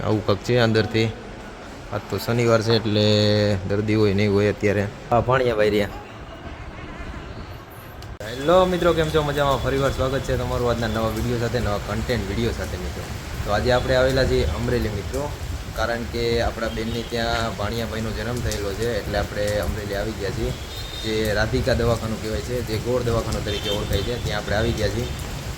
આવું કંઈક છે અંદરથી. આજ તો શનિવાર છે એટલે દર્દી હોય નહીં હોય અત્યારે. હા ભાણિયા ભાઈ રહ્યા. હેલો મિત્રો, કેમ છો? મજામાં? ફરીવાર સ્વાગત છે તમારું આજના નવા વિડીયો સાથે, નવા કન્ટેન્ટ વિડીયો સાથે મિત્રો. તો આજે આપણે આવેલા છીએ અમરેલી મિત્રો, કારણ કે આપણા બેનની ત્યાં ભાણિયાભાઈનો જન્મ થયેલો છે એટલે આપણે અમરેલી આવી ગયા છીએ. જે રાધિકા દવાખાનું કહેવાય છે, જે ગોળ દવાખાનું તરીકે ઓળખાય છે, ત્યાં આપણે આવી ગયા છીએ.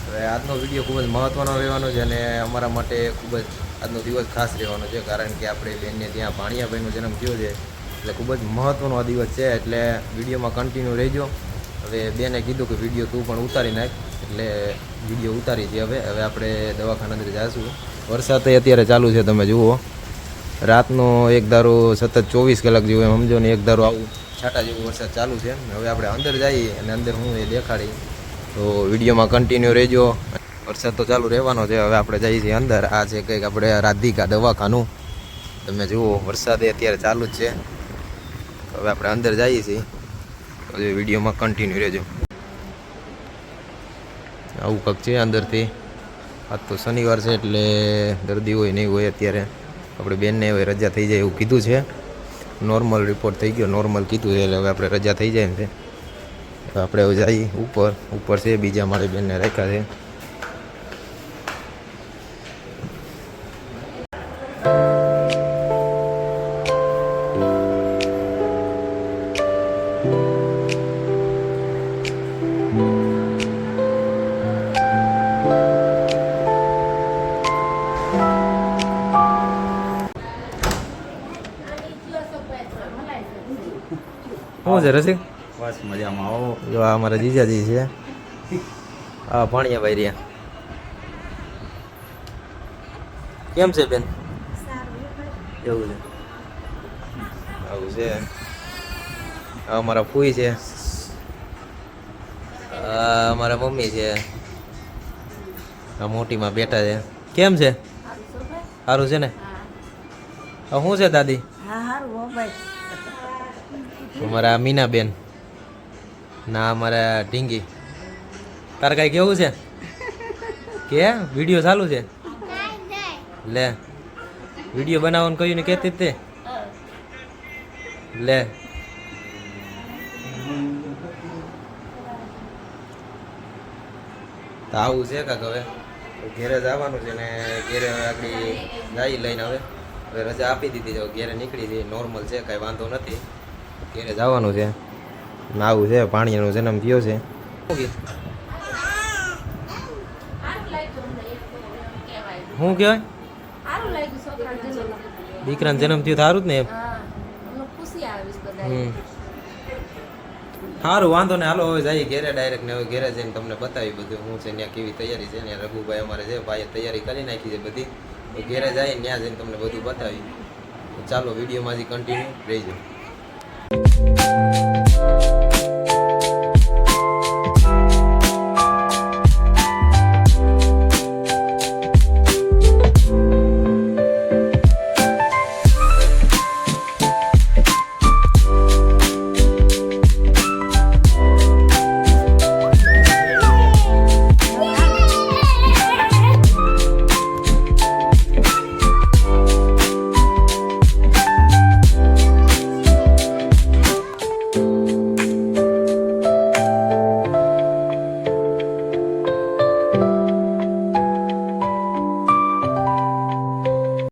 હવે આજનો વિડીયો ખૂબ જ મહત્ત્વનો રહેવાનો છે અને અમારા માટે ખૂબ જ આજનો દિવસ ખાસ રહેવાનો છે, કારણ કે આપણે બેનને ત્યાં ભાણિયાભાઈનો જન્મ થયો છે એટલે ખૂબ જ મહત્ત્વનો આ દિવસ છે. એટલે વિડીયોમાં કન્ટિન્યુ રહેજો. હવે બેને કીધું કે વિડીયો તું પણ ઉતારી નાખ, એટલે વિડીયો ઉતારી છે. હવે આપણે દવાખાના અંદર જઈશું. વરસાદ અત્યારે ચાલુ છે, તમે જુઓ. રાતનો એક ધારો સતત 24 કલાક જેવું એમ સમજો ને, એક ધારો આવું છાંટા જેવું વરસાદ ચાલુ છે. હવે આપણે અંદર જઈએ અને અંદર હું એ દેખાડી, તો વિડીયોમાં કન્ટિન્યુ રહેજો. વરસાદ તો ચાલુ રહેવાનો છે. હવે આપણે જઈએ છીએ અંદર. આ છે કંઈક આપણે રાધિકા દવાખાનું. તમે જુઓ, વરસાદ અત્યારે ચાલુ જ છે. હવે આપણે અંદર જઈએ છીએ. હવે વિડીયોમાં કન્ટિન્યુ રહેજો. આવું કંઈક છે અંદરથી. આજ તો શનિવાર છે એટલે દર્દી હોય નહીં હોય અત્યારે. આપણે બેનને હવે રજા થઈ જાય એવું કીધું છે. નોર્મલ રિપોર્ટ થઈ ગયો, નોર્મલ કીધું છે એટલે હવે આપણે રજા થઈ જાય એમ છે. આપણે હવે જઈએ ઉપર છે, બીજા મારે બેનને રાખ્યા છે. શું છે રસિક? બસ મજામાં. આવો જો આ અમારા જીજાજી છે. હા ભાણિયાભાઈ રહ્યા. કેમ છે બેન? એવું છે, આવું છે. આ અમારા ફૂઈ છે, આ અમારા મમ્મી છે, આ મોટીમાં બેઠા છે. કેમ છે? સારું છે ને? શું છે દાદી? અમારા મીનાબેન ના, અમારા ઢીંગી. તારે કઈ કેવું છે કે વિડીયો ચાલુ છે? લે, વિડીયો બનાવવાનું કહ્યું ને કહેતી તે લે. તો આવું છે કાક. હવે ઘેરે જવાનું છે ને ઘેરે આગળ જાય લઈને. હવે રજા આપી દીધી છે, ઘેરે નીકળી જઈએ. નોર્મલ છે, કાંઈ વાંધો નથી. ઘેરે જવાનું છે. આવું છે, ભાણિયાનો જન્મ થયો છે. શું કહેવાય? દીકરાનો જન્મ થયો સારું જ ને એમ. સારું, વાંધો ને. હાલો હવે જઈએ ઘેરે ડાયરેક્ટ ને. હવે ઘેરે જઈને તમને બતાવી બધું શું છે, ત્યાં કેવી તૈયારી છે. ત્યાં રઘુભાઈ અમારે છે, ભાઈએ તૈયારી કરી નાખી છે બધી. ઘેરે જઈને ત્યાં જઈને તમને બધું બતાવી. ચાલો વિડીયોમાં જ કન્ટિન્યુ રહેજો.